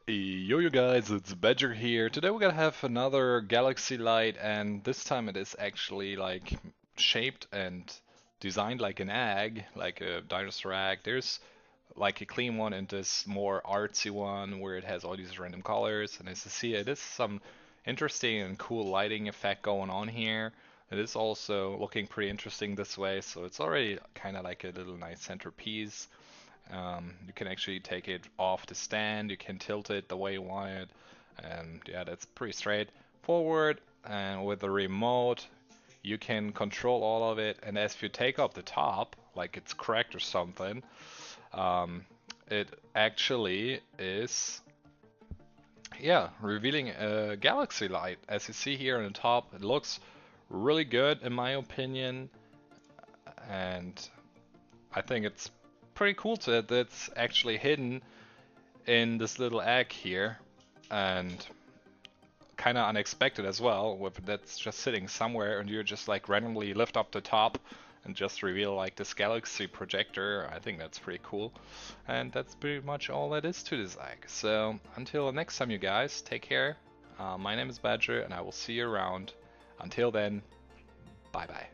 Yo, you guys, it's Badger here. Today we're gonna have another galaxy light, and this time it is actually like shaped and designed like an egg, like a dinosaur egg. There's like a clean one and this more artsy one where it has all these random colors. And as you see, it is some interesting and cool lighting effect going on here. It is also looking pretty interesting this way, so it's already kind of like a little nice centerpiece. You can actually take it off the stand, you can tilt it the way you want it, and yeah, that's pretty straightforward. And with the remote, you can control all of it. And as you take up the top, like it's cracked or something, it actually is, yeah, revealing a galaxy light. As you see here on the top, it looks really good in my opinion, and I think it's pretty cool that it's actually hidden in this little egg here, and kind of unexpected as well, with that's just sitting somewhere and you just like randomly lift up the top and just reveal like this galaxy projector. I think that's pretty cool, and that's pretty much all that is to this egg. So until next time, you guys, take care. My name is Badger and I will see you around. Until then, bye bye.